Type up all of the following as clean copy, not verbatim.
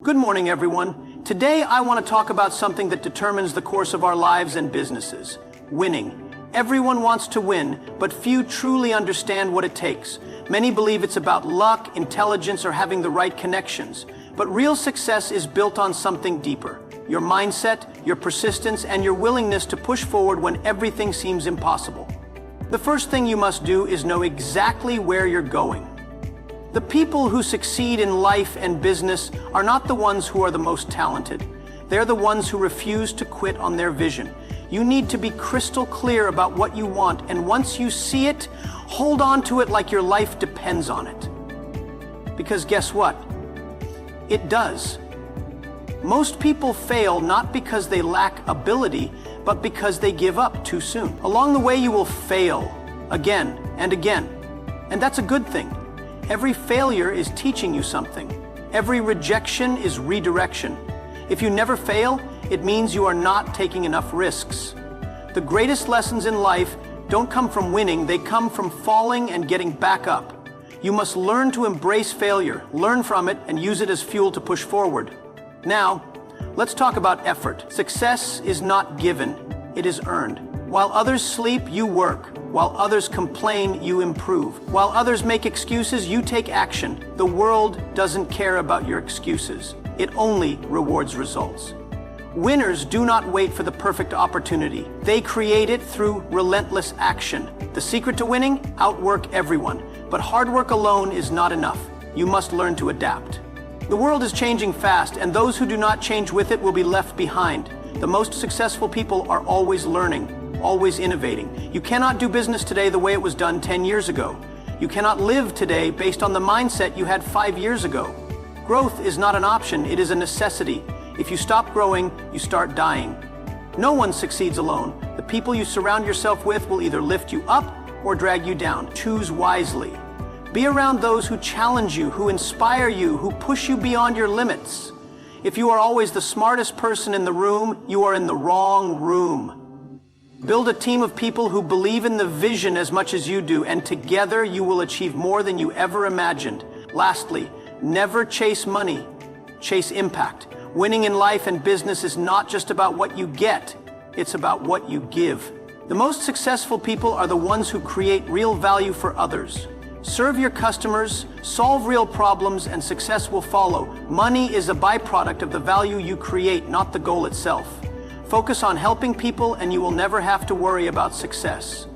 Good morning, everyone. Today, I want to talk about something that determines the course of our lives and businesses: winning. Everyone wants to win, but few truly understand what it takes. Many believe it's about luck, intelligence, or having the right connections. But real success is built on something deeper: your mindset, your persistence, and your willingness to push forward when everything seems impossible. The first thing you must do is know exactly where you're going. The people who succeed in life and business are not the ones who are the most talented. They're the ones who refuse to quit on their vision. You need to be crystal clear about what you want, and once you see it, hold on to it like your life depends on it. Because guess what? It does. Most people fail not because they lack ability, but because they give up too soon. Along the way, you will fail again and again, and that's a good thing. Every failure is teaching you something. Every rejection is redirection. If you never fail, it means you are not taking enough risks. The greatest lessons in life don't come from winning, they come from falling and getting back up. You must learn to embrace failure, learn from it, and use it as fuel to push forward. Now, let's talk about effort. Success is not given, it is earned. While others sleep, you work. While others complain, you improve. While others make excuses, you take action. The world doesn't care about your excuses. It only rewards results. Winners do not wait for the perfect opportunity. They create it through relentless action. The secret to winning? Outwork everyone. But hard work alone is not enough. You must learn to adapt. The world is changing fast, and those who do not change with it will be left behind. The most successful people are always learning, always innovating. You cannot do business today the way it was done 10 years ago. You cannot live today based on the mindset you had 5 years ago. Growth is not an option, it is a necessity. If you stop growing, you start dying. No one succeeds alone. The people you surround yourself with will either lift you up or drag you down. Choose wisely. Be around those who challenge you, who inspire you, who push you beyond your limits. If you are always the smartest person in the room, you are in the wrong room. Build a team of people who believe in the vision as much as you do, and together you will achieve more than you ever imagined. Lastly, never chase money, chase impact. Winning in life and business is not just about what you get, it's about what you give. The most successful people are the ones who create real value for others. Serve your customers, solve real problems, and success will follow. Money is a byproduct of the value you create, not the goal itself. Focus on helping people and you will never have to worry about success.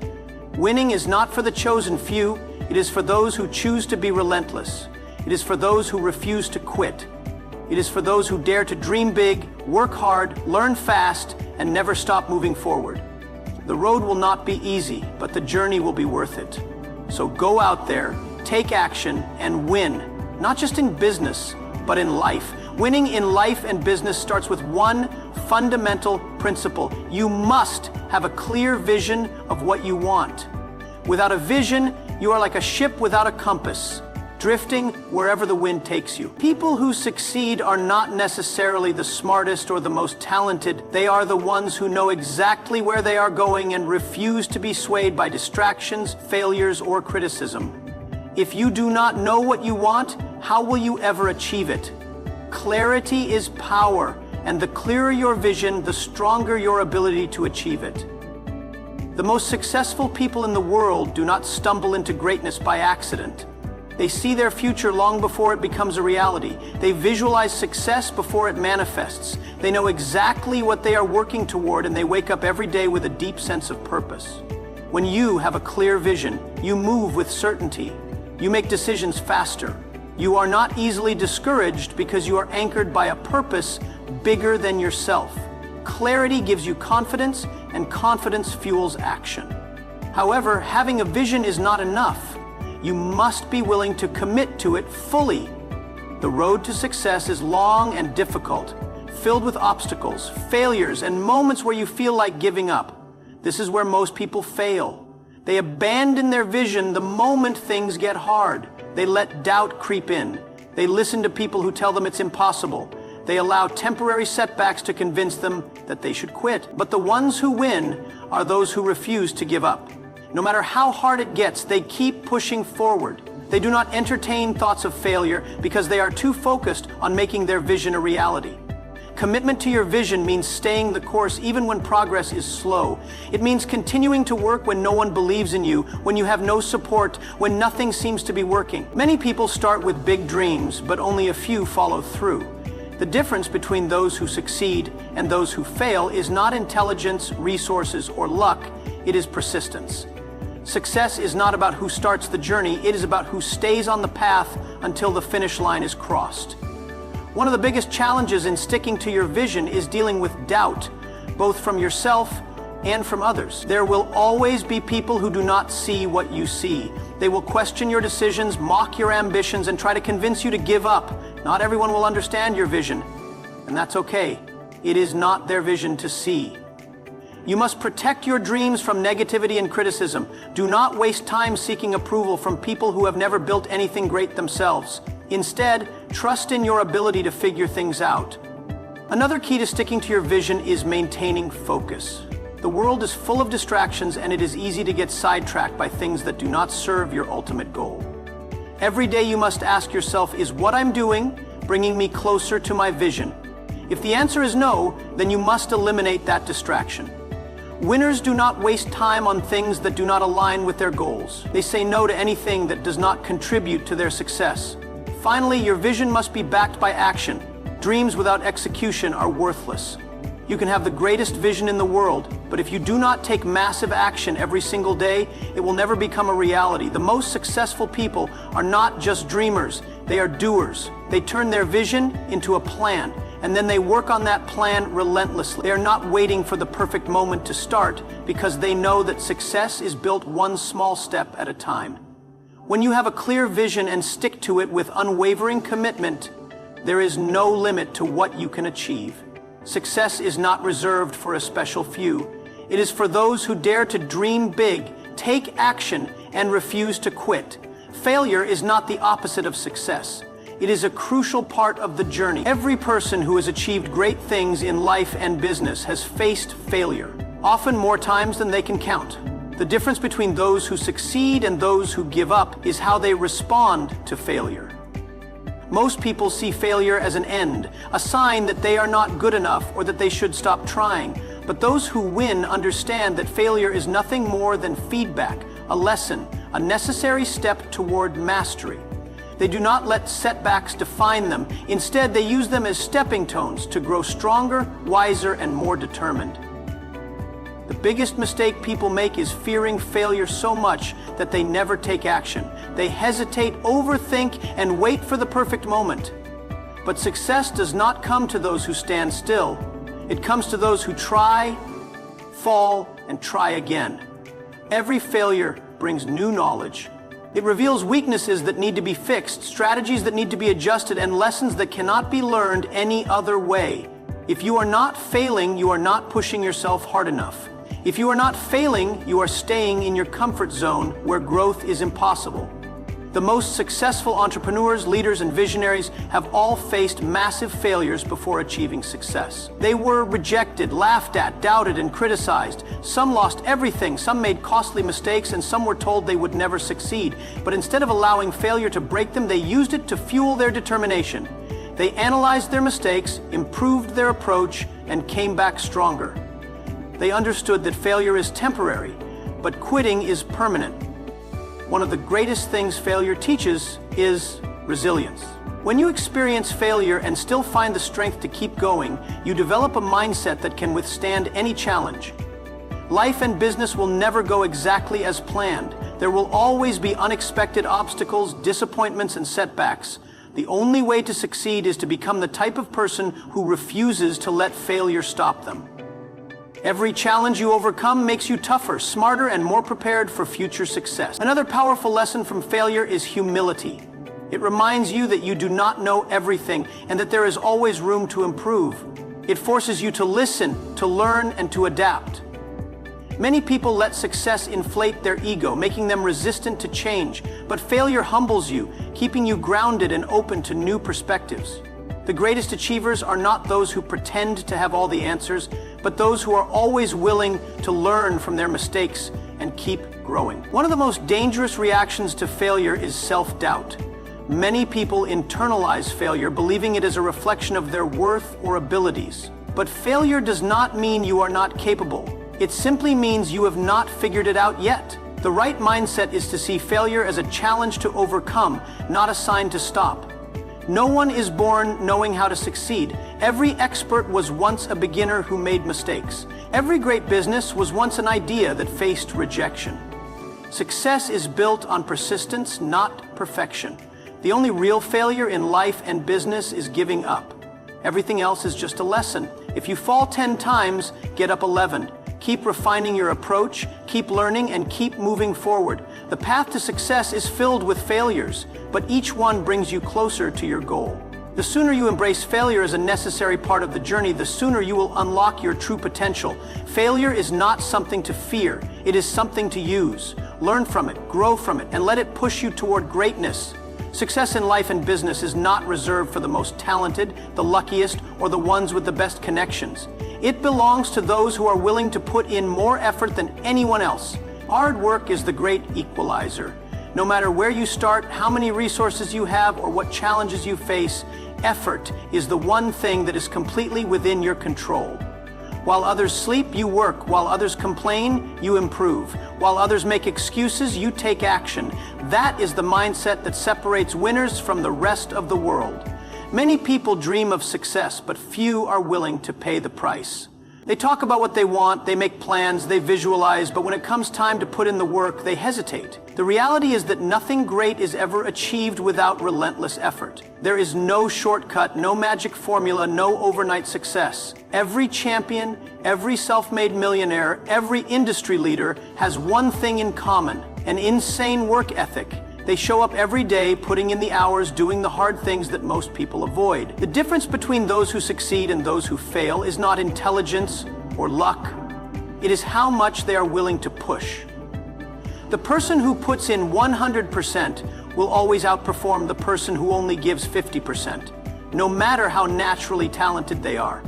Winning is not for the chosen few, it is for those who choose to be relentless. It is for those who refuse to quit. It is for those who dare to dream big, work hard, learn fast, and never stop moving forward. The road will not be easy, but the journey will be worth it. So go out there, take action, and win, not just in business, but in life. Winning in life and business starts with one fundamental principle. You must have a clear vision of what you want. Without a vision, you are like a ship without a compass, drifting wherever the wind takes you. People who succeed are not necessarily the smartest or the most talented. They are the ones who know exactly where they are going and refuse to be swayed by distractions, failures, or criticism. If you do not know what you want, how will you ever achieve it? Clarity is power, and the clearer your vision, the stronger your ability to achieve it. The most successful people in the world do not stumble into greatness by accident. They see their future long before it becomes a reality. They visualize success before it manifests. They know exactly what they are working toward, and they wake up every day with a deep sense of purpose. When you have a clear vision, you move with certainty. You make decisions faster. You are not easily discouraged because you are anchored by a purpose bigger than yourself. Clarity gives you confidence, and confidence fuels action. However, having a vision is not enough. You must be willing to commit to it fully. The road to success is long and difficult, filled with obstacles, failures, and moments where you feel like giving up. This is where most people fail. They abandon their vision the moment things get hard. They let doubt creep in. They listen to people who tell them it's impossible. They allow temporary setbacks to convince them that they should quit. But the ones who win are those who refuse to give up. No matter how hard it gets, they keep pushing forward. They do not entertain thoughts of failure because they are too focused on making their vision a reality. Commitment to your vision means staying the course even when progress is slow. It means continuing to work when no one believes in you, when you have no support, when nothing seems to be working. Many people start with big dreams, but only a few follow through. The difference between those who succeed and those who fail is not intelligence, resources, or luck. It is persistence. Success is not about who starts the journey, it is about who stays on the path until the finish line is crossed. One of the biggest challenges in sticking to your vision is dealing with doubt, both from yourself and from others. There will always be people who do not see what you see. They will question your decisions, mock your ambitions, and try to convince you to give up. Not everyone will understand your vision, and that's okay. It is not their vision to see. You must protect your dreams from negativity and criticism. Do not waste time seeking approval from people who have never built anything great themselves. Instead, trust in your ability to figure things out. Another key to sticking to your vision is maintaining focus. The world is full of distractions, and it is easy to get sidetracked by things that do not serve your ultimate goal. Every day you must ask yourself, is what I'm doing bringing me closer to my vision? If the answer is no, then you must eliminate that distraction. Winners do not waste time on things that do not align with their goals. They say no to anything that does not contribute to their success. Finally, your vision must be backed by action. Dreams without execution are worthless. You can have the greatest vision in the world, but if you do not take massive action every single day, it will never become a reality. The most successful people are not just dreamers, they are doers. They turn their vision into a plan, and then they work on that plan relentlessly. They are not waiting for the perfect moment to start because they know that success is built one small step at a time. When you have a clear vision and stick to it with unwavering commitment, there is no limit to what you can achieve. Success is not reserved for a special few. It is for those who dare to dream big, take action, and refuse to quit. Failure is not the opposite of success. It is a crucial part of the journey. Every person who has achieved great things in life and business has faced failure, often more times than they can count. The difference between those who succeed and those who give up is how they respond to failure. Most people see failure as an end, a sign that they are not good enough or that they should stop trying. But those who win understand that failure is nothing more than feedback, a lesson, a necessary step toward mastery. They do not let setbacks define them. Instead, they use them as stepping stones to grow stronger, wiser, and more determined. The biggest mistake people make is fearing failure so much that they never take action. They hesitate, overthink, and wait for the perfect moment. But success does not come to those who stand still. It comes to those who try, fall, and try again. Every failure brings new knowledge. It reveals weaknesses that need to be fixed, strategies that need to be adjusted, and lessons that cannot be learned any other way. If you are not failing, you are not pushing yourself hard enough. If you are not failing, you are staying in your comfort zone where growth is impossible. The most successful entrepreneurs, leaders, and visionaries have all faced massive failures before achieving success. They were rejected, laughed at, doubted, and criticized. Some lost everything, some made costly mistakes, and some were told they would never succeed. But instead of allowing failure to break them, they used it to fuel their determination. They analyzed their mistakes, improved their approach, and came back stronger. They understood that failure is temporary, but quitting is permanent. One of the greatest things failure teaches is resilience. When you experience failure and still find the strength to keep going, you develop a mindset that can withstand any challenge. Life and business will never go exactly as planned. There will always be unexpected obstacles, disappointments, and setbacks. The only way to succeed is to become the type of person who refuses to let failure stop them. Every challenge you overcome makes you tougher, smarter, and more prepared for future success. Another powerful lesson from failure is humility. It reminds you that you do not know everything and that there is always room to improve. It forces you to listen, to learn, and to adapt. Many people let success inflate their ego, making them resistant to change. But failure humbles you, keeping you grounded and open to new perspectives. The greatest achievers are not those who pretend to have all the answers, but those who are always willing to learn from their mistakes and keep growing. growing. One of the most dangerous reactions to failure is self-doubt. Many people internalize failure, believing it is a reflection of their worth or abilities. But failure does not mean you are not capable. It simply means you have not figured it out yet. The right mindset is to see failure as a challenge to overcome, not a sign to stop. No one is born knowing how to succeed. Every expert was once a beginner who made mistakes. Every great business was once an idea that faced rejection. Success is built on persistence, not perfection. The only real failure in life and business is giving up. Everything else is just a lesson. If you fall 10 times, get up 11. Keep refining your approach, keep learning, and keep moving forward. The path to success is filled with failures, but each one brings you closer to your goal. The sooner you embrace failure as a necessary part of the journey, the sooner you will unlock your true potential. Failure is not something to fear. It is something to use. Learn from it, grow from it, and let it push you toward greatness. Success in life and business is not reserved for the most talented, the luckiest, or the ones with the best connections. It belongs to those who are willing to put in more effort than anyone else. Hard work is the great equalizer. No matter where you start, how many resources you have, or what challenges you face, effort is the one thing that is completely within your control. While others sleep, you work. While others complain, you improve. While others make excuses, you take action. That is the mindset that separates winners from the rest of the world. Many people dream of success, but few are willing to pay the price. They talk about what they want, they make plans, they visualize, but when it comes time to put in the work, they hesitate. The reality is that nothing great is ever achieved without relentless effort. There is no shortcut, no magic formula, no overnight success. Every champion, every self-made millionaire, every industry leader has one thing in common: an insane work ethic. They show up every day, putting in the hours, doing the hard things that most people avoid. The difference between those who succeed and those who fail is not intelligence or luck. It is how much they are willing to push. The person who puts in 100% will always outperform the person who only gives 50%, no matter how naturally talented they are.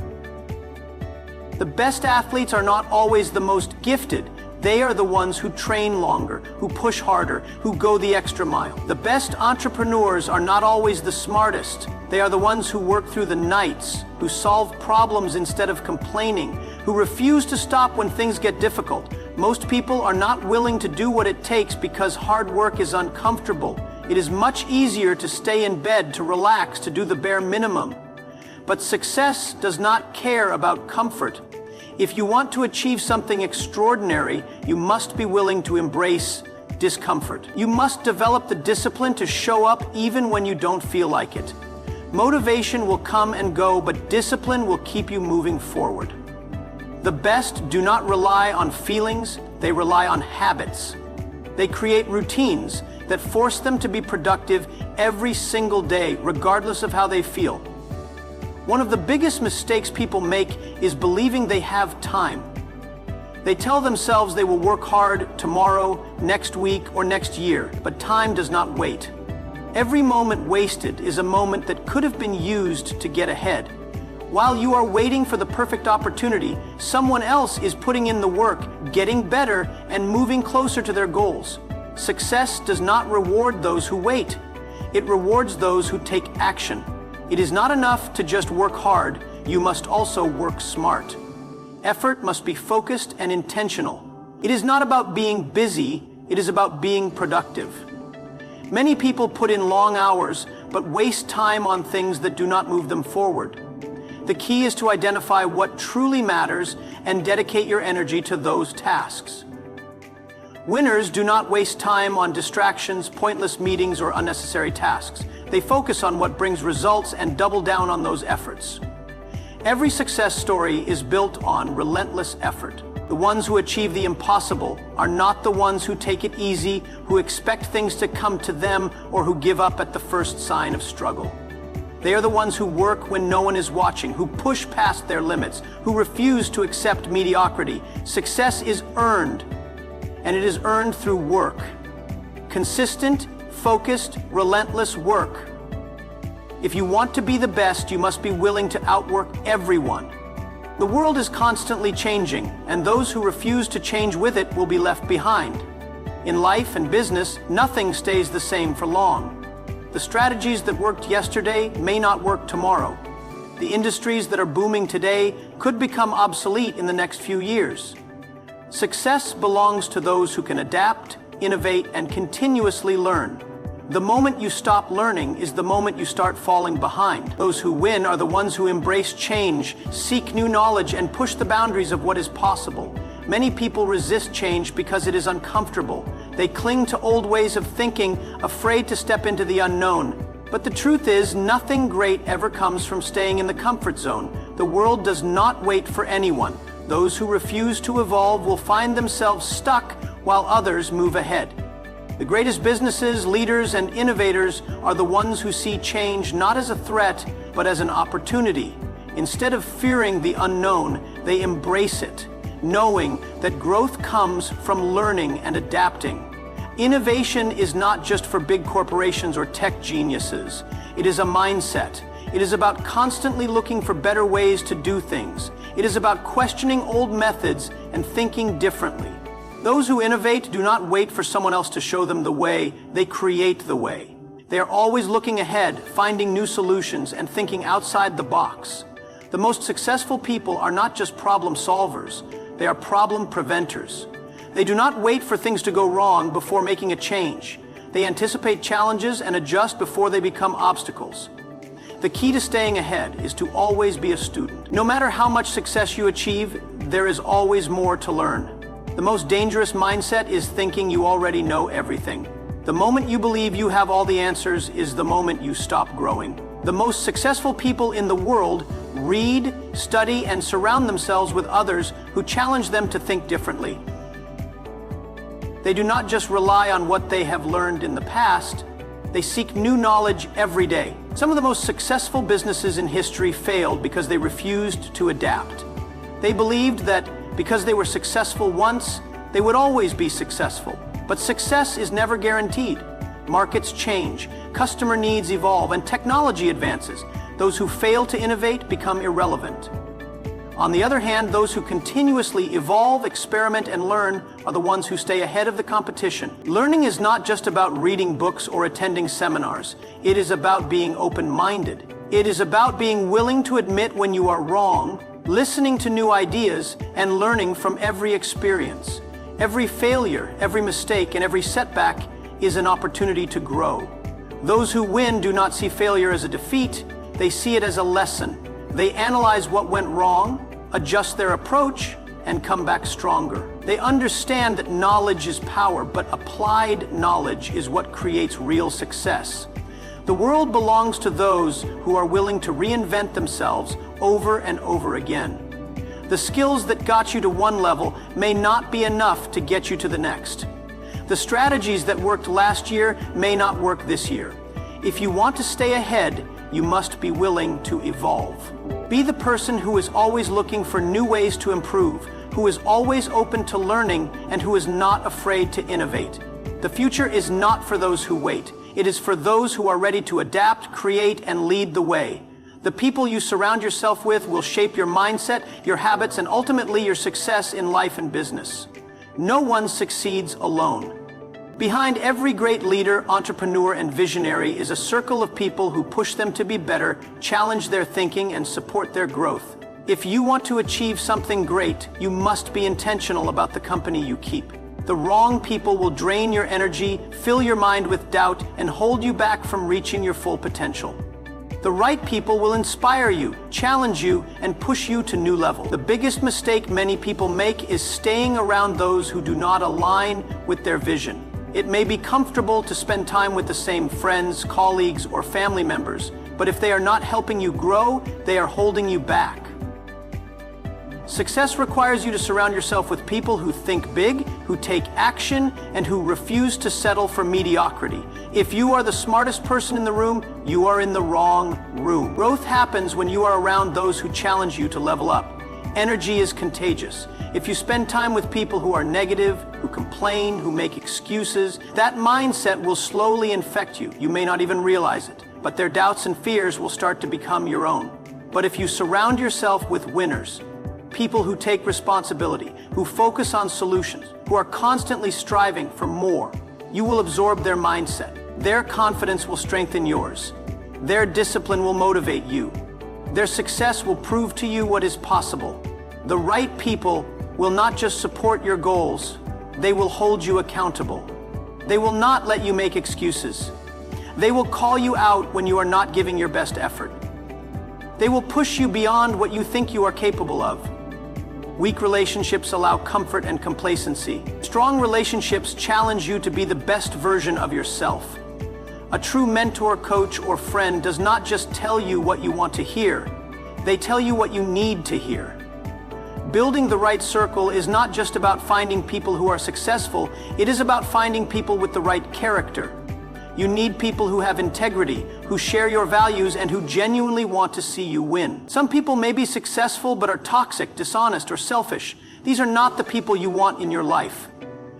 The best athletes are not always the most gifted. They are the ones who train longer, who push harder, who go the extra mile. The best entrepreneurs are not always the smartest. They are the ones who work through the nights, who solve problems instead of complaining, who refuse to stop when things get difficult. Most people are not willing to do what it takes because hard work is uncomfortable. It is much easier to stay in bed, to relax, to do the bare minimum. But success does not care about comfort. If you want to achieve something extraordinary, you must be willing to embrace discomfort. You must develop the discipline to show up even when you don't feel like it. Motivation will come and go, but discipline will keep you moving forward. The best do not rely on feelings, they rely on habits. They create routines that force them to be productive every single day, regardless of how they feel. One of the biggest mistakes people make is believing they have time. They tell themselves they will work hard tomorrow, next week, or next year, but time does not wait. Every moment wasted is a moment that could have been used to get ahead. While you are waiting for the perfect opportunity, someone else is putting in the work, getting better, and moving closer to their goals. Success does not reward those who wait. It rewards those who take action. It is not enough to just work hard, you must also work smart. Effort must be focused and intentional. It is not about being busy, it is about being productive. Many people put in long hours, but waste time on things that do not move them forward. The key is to identify what truly matters and dedicate your energy to those tasks. Winners do not waste time on distractions, pointless meetings, or unnecessary tasks. They focus on what brings results and double down on those efforts. Every success story is built on relentless effort. The ones who achieve the impossible are not the ones who take it easy, who expect things to come to them, or who give up at the first sign of struggle. They are the ones who work when no one is watching, who push past their limits, who refuse to accept mediocrity. Success is earned, and it is earned through work. Consistent, focused, relentless work. If you want to be the best, you must be willing to outwork everyone. The world is constantly changing, and those who refuse to change with it will be left behind. In life and business, nothing stays the same for long. The strategies that worked yesterday may not work tomorrow. The industries that are booming today could become obsolete in the next few years. Success belongs to those who can adapt, innovate, and continuously learn. The moment you stop learning is the moment you start falling behind. Those who win are the ones who embrace change, seek new knowledge, and push the boundaries of what is possible. Many people resist change because it is uncomfortable. They cling to old ways of thinking, afraid to step into the unknown. But the truth is, nothing great ever comes from staying in the comfort zone. The world does not wait for anyone. Those who refuse to evolve will find themselves stuck while others move ahead. The greatest businesses, leaders, and innovators are the ones who see change not as a threat, but as an opportunity. Instead of fearing the unknown, they embrace it, knowing that growth comes from learning and adapting. Innovation is not just for big corporations or tech geniuses. It is a mindset. It is about constantly looking for better ways to do things. It is about questioning old methods and thinking differently. Those who innovate do not wait for someone else to show them the way, they create the way. They are always looking ahead, finding new solutions, and thinking outside the box. The most successful people are not just problem solvers, they are problem preventers. They do not wait for things to go wrong before making a change. They anticipate challenges and adjust before they become obstacles. The key to staying ahead is to always be a student. No matter how much success you achieve, there is always more to learn. The most dangerous mindset is thinking you already know everything. The moment you believe you have all the answers is the moment you stop growing. The most successful people in the world read, study, and surround themselves with others who challenge them to think differently. They do not just rely on what they have learned in the past, they seek new knowledge every day. Some of the most successful businesses in history failed because they refused to adapt. They believed that because they were successful once, they would always be successful. But success is never guaranteed. Markets change, customer needs evolve, and technology advances. Those who fail to innovate become irrelevant. On the other hand, those who continuously evolve, experiment, and learn are the ones who stay ahead of the competition. Learning is not just about reading books or attending seminars. It is about being open-minded. It is about being willing to admit when you are wrong, listening to new ideas, and learning from every experience. Every failure, every mistake, and every setback is an opportunity to grow. Those who win do not see failure as a defeat, they see it as a lesson. They analyze what went wrong, adjust their approach, and come back stronger. They understand that knowledge is power, but applied knowledge is what creates real success. The world belongs to those who are willing to reinvent themselves over and over again. The skills that got you to one level may not be enough to get you to the next. The strategies that worked last year may not work this year. If you want to stay ahead, you must be willing to evolve. Be the person who is always looking for new ways to improve, who is always open to learning, and who is not afraid to innovate. The future is not for those who wait. It is for those who are ready to adapt, create, and lead the way. The people you surround yourself with will shape your mindset, your habits, and ultimately your success in life and business. No one succeeds alone. Behind every great leader, entrepreneur, and visionary is a circle of people who push them to be better, challenge their thinking, and support their growth. If you want to achieve something great, you must be intentional about the company you keep. The wrong people will drain your energy, fill your mind with doubt, and hold you back from reaching your full potential. The right people will inspire you, challenge you, and push you to new levels. The biggest mistake many people make is staying around those who do not align with their vision. It may be comfortable to spend time with the same friends, colleagues, or family members, but if they are not helping you grow, they are holding you back. Success requires you to surround yourself with people who think big, who take action, and who refuse to settle for mediocrity. If you are the smartest person in the room, you are in the wrong room. Growth happens when you are around those who challenge you to level up. Energy is contagious. If you spend time with people who are negative, who complain, who make excuses, that mindset will slowly infect you. You may not even realize it, but their doubts and fears will start to become your own. But if you surround yourself with winners, people who take responsibility, who focus on solutions, who are constantly striving for more. You will absorb their mindset. Their confidence will strengthen yours. Their discipline will motivate you. Their success will prove to you what is possible. The right people will not just support your goals, they will hold you accountable. They will not let you make excuses. They will call you out when you are not giving your best effort. They will push you beyond what you think you are capable of. Weak relationships allow comfort and complacency. Strong relationships challenge you to be the best version of yourself. A true mentor, coach, or friend does not just tell you what you want to hear, they tell you what you need to hear. Building the right circle is not just about finding people who are successful, it is about finding people with the right character. You need people who have integrity, who share your values, and who genuinely want to see you win. Some people may be successful but are toxic, dishonest, or selfish. These are not the people you want in your life.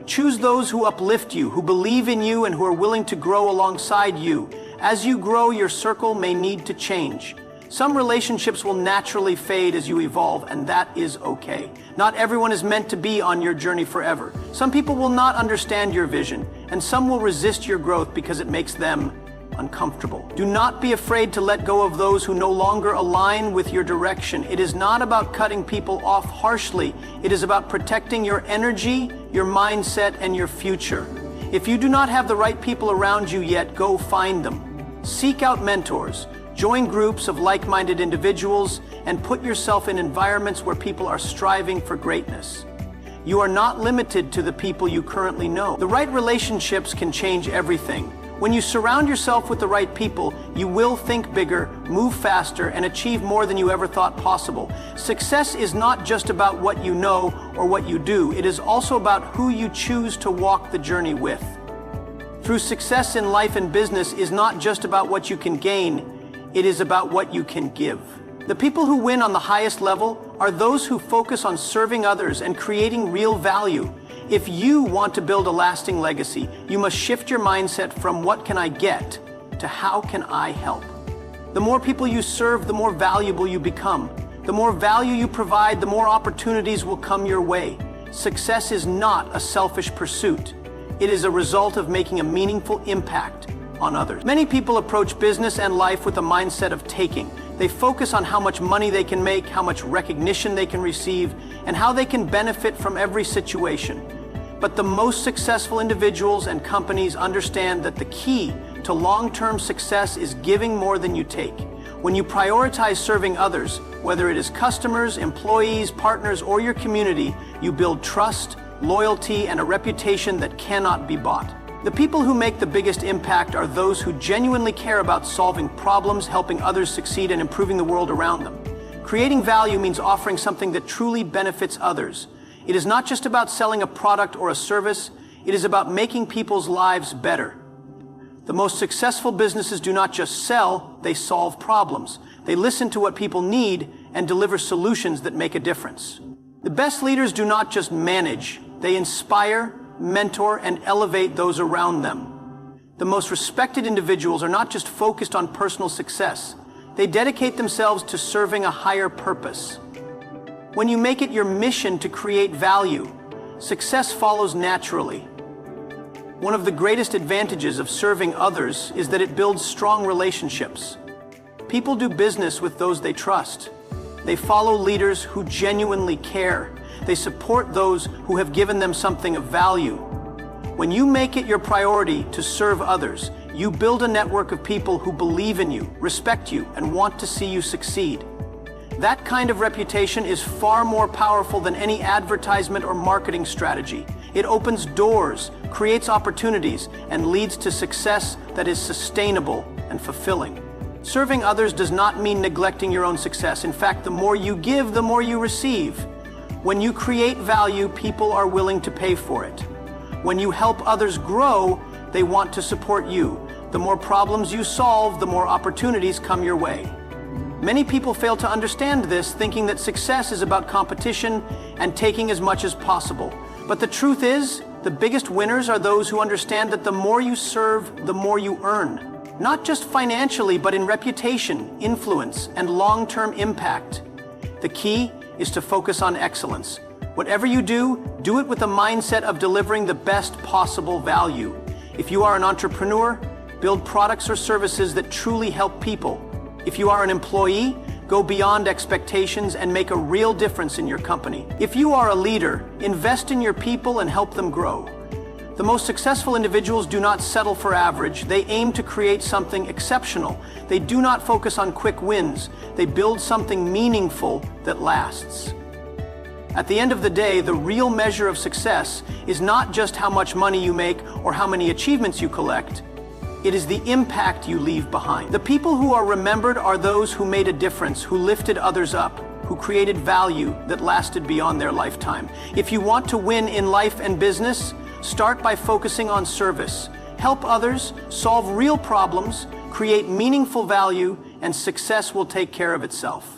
Choose those who uplift you, who believe in you, and who are willing to grow alongside you. As you grow, your circle may need to change. Some relationships will naturally fade as you evolve, and that is okay. Not everyone is meant to be on your journey forever. Some people will not understand your vision, and some will resist your growth because it makes them uncomfortable. Do not be afraid to let go of those who no longer align with your direction. It is not about cutting people off harshly. It is about protecting your energy, your mindset, and your future. If you do not have the right people around you yet, go find them. Seek out mentors. Join groups of like-minded individuals and put yourself in environments where people are striving for greatness. You are not limited to the people you currently know. The right relationships can change everything. When you surround yourself with the right people, you will think bigger, move faster, and achieve more than you ever thought possible. Success is not just about what you know or what you do. It is also about who you choose to walk the journey with. True success in life and business is not just about what you can gain. It is about what you can give. The people who win on the highest level are those who focus on serving others and creating real value. If you want to build a lasting legacy, you must shift your mindset from what can I get to how can I help. The more people you serve, the more valuable you become. The more value you provide, the more opportunities will come your way. Success is not a selfish pursuit. It is a result of making a meaningful impact on others. Many people approach business and life with a mindset of taking. They focus on how much money they can make, how much recognition they can receive, and how they can benefit from every situation. But the most successful individuals and companies understand that the key to long-term success is giving more than you take. When you prioritize serving others, whether it is customers, employees, partners, or your community, you build trust, loyalty, and a reputation that cannot be bought. The people who make the biggest impact are those who genuinely care about solving problems, helping others succeed, and improving the world around them. Creating value means offering something that truly benefits others. It is not just about selling a product or a service, it is about making people's lives better. The most successful businesses do not just sell, they solve problems. They listen to what people need and deliver solutions that make a difference. The best leaders do not just manage, they inspire, mentor, and elevate those around them. The most respected individuals are not just focused on personal success. They dedicate themselves to serving a higher purpose. When you make it your mission to create value, success follows naturally. One of the greatest advantages of serving others is that it builds strong relationships. People do business with those they trust. They follow leaders who genuinely care. They support those who have given them something of value. When you make it your priority to serve others, you build a network of people who believe in you, respect you, and want to see you succeed. That kind of reputation is far more powerful than any advertisement or marketing strategy. It opens doors, creates opportunities, and leads to success that is sustainable and fulfilling. Serving others does not mean neglecting your own success. In fact, the more you give, the more you receive. When you create value, people are willing to pay for it. When you help others grow, they want to support you. The more problems you solve, the more opportunities come your way. Many people fail to understand this, thinking that success is about competition and taking as much as possible. But the truth is, the biggest winners are those who understand that the more you serve, the more you earn. Not just financially, but in reputation, influence, and long-term impact. The key is to focus on excellence. Whatever you do it with the mindset of delivering the best possible value. If you are an entrepreneur, build products or services that truly help people. If you are an employee, go beyond expectations and make a real difference in your company. If you are a leader, invest in your people and help them grow. The most successful individuals do not settle for average. They aim to create something exceptional. They do not focus on quick wins. They build something meaningful that lasts. At the end of the day, the real measure of success is not just how much money you make or how many achievements you collect. It is the impact you leave behind. The people who are remembered are those who made a difference, who lifted others up, who created value that lasted beyond their lifetime. If you want to win in life and business, start by focusing on service. Help others, solve real problems, create meaningful value, and success will take care of itself.